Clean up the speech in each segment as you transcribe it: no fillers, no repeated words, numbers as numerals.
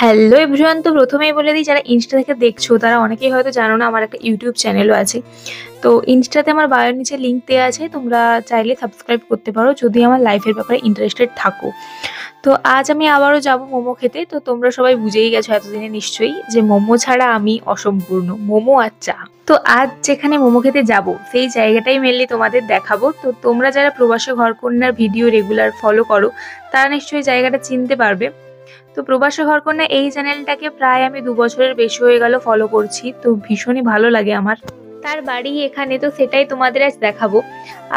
Hello everyone, তো প্রথমেই বলে দিই যারা ইনস্টা থেকে দেখছো তারা অনেকেই হয়তো জানো না আমার একটা ইউটিউব চ্যানেলও আছে। তো ইনস্টাতে আমার বায়োর নিচে লিঙ্ক দেওয়া আছে, তোমরা চাইলে সাবস্ক্রাইব করতে পারো যদি আমার লাইফের ব্যাপারে ইন্টারেস্টেড থাকো। তো আজ আমি আবারও যাব মোমো খেতে। তো তোমরা সবাই বুঝেই গেছো এতদিনে নিশ্চয়ই যে মোমো ছাড়া আমি অসম্পূর্ণ, মোমো আর চা। তো আজ যেখানে মোমো খেতে যাব সেই জায়গাটাই মেনলি তোমাদের দেখাবো। তো তোমরা যারা প্রবাসী ঘরকন্যার ভিডিও রেগুলার ফলো করো তারা নিশ্চয়ই জায়গাটা চিনতে পারবে। তো প্রবাসী ঘরকন্যা এই চ্যানেলটাকে প্রায় আমি 2 বছরের বেশি হয়ে গেল ফলো করছি। তো ভীষণই ভালো লাগে আমার। তার বাড়ি এখানে, তো সেটাই তোমাদের আজ দেখাবো।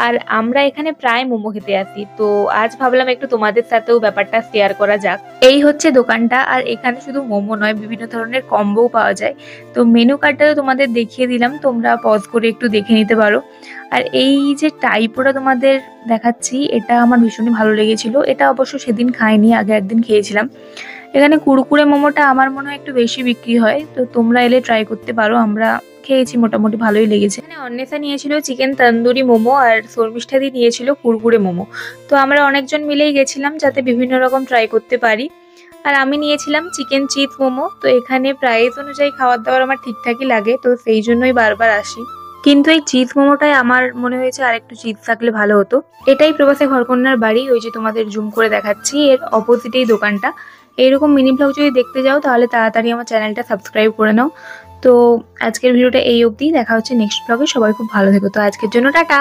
আর আমরা এখানে প্রায় মোমো খেতে আসি, তো আজ ভাবলাম একটু তোমাদের সাথেও ব্যাপারটা শেয়ার করা যাক। এই হচ্ছে দোকানটা, আর এখানে শুধু মোমো নয়, বিভিন্ন ধরনের কম্বোও পাওয়া যায়। তো মেনু কার্ডটা তো তোমাদের দেখিয়ে দিলাম, তোমরা পজ করে একটু দেখে নিতে পারো। আর এই যে টাইপোটা তোমাদের দেখাচ্ছি, এটা আমার ভীষণই ভালো লেগেছিল। এটা অবশ্য সেদিন খাইনি, আগে একদিন খেয়েছিলাম। এখানে কুরকুরে মোমোটা আমার মনে হয় একটু বেশি বিক্রি হয়, তো তোমরা এলে ট্রাই করতে পারো। আমরা খেয়েছি, মোটামুটি ভালোই লেগেছে। এখানে অন্বেষা নিয়েছিল চিকেন তন্দুরি মোমো, আর শর্মিষ্ঠাদি নিয়েছিল কুরকুরে মোমো। তো আমরা অনেকজন মিলেই গেছিলাম যাতে বিভিন্ন রকম ট্রাই করতে পারি। আর আমি নিয়েছিলাম চিকেন চিজ মোমো। তো এখানে প্রাইস অনুযায়ী খাবার দাবার আমার ঠিকঠাকই লাগে, তো সেই জন্যই বারবার আসি। কিন্তু এই চিজ মোমোটাই আমার মনে হয়েছে আর একটু চিজ থাকলে ভালো হতো। এটাই প্রবাসী ঘরকন্যার বাড়ি, ওই যে তোমাদের জুম করে দেখাচ্ছি, এর অপোজিটেই দোকানটা। এইরকম মিনি ব্লগ যদি দেখতে যাও তাহলে তাড়াতাড়ি আমার চ্যানেলটা সাবস্ক্রাইব করে নাও। তো আজকের ভিডিওটা এই অবধি, দেখা হচ্ছে নেক্সট ব্লগে। সবাই খুব ভালো থেকো। তো আজকের জন্য টাটা।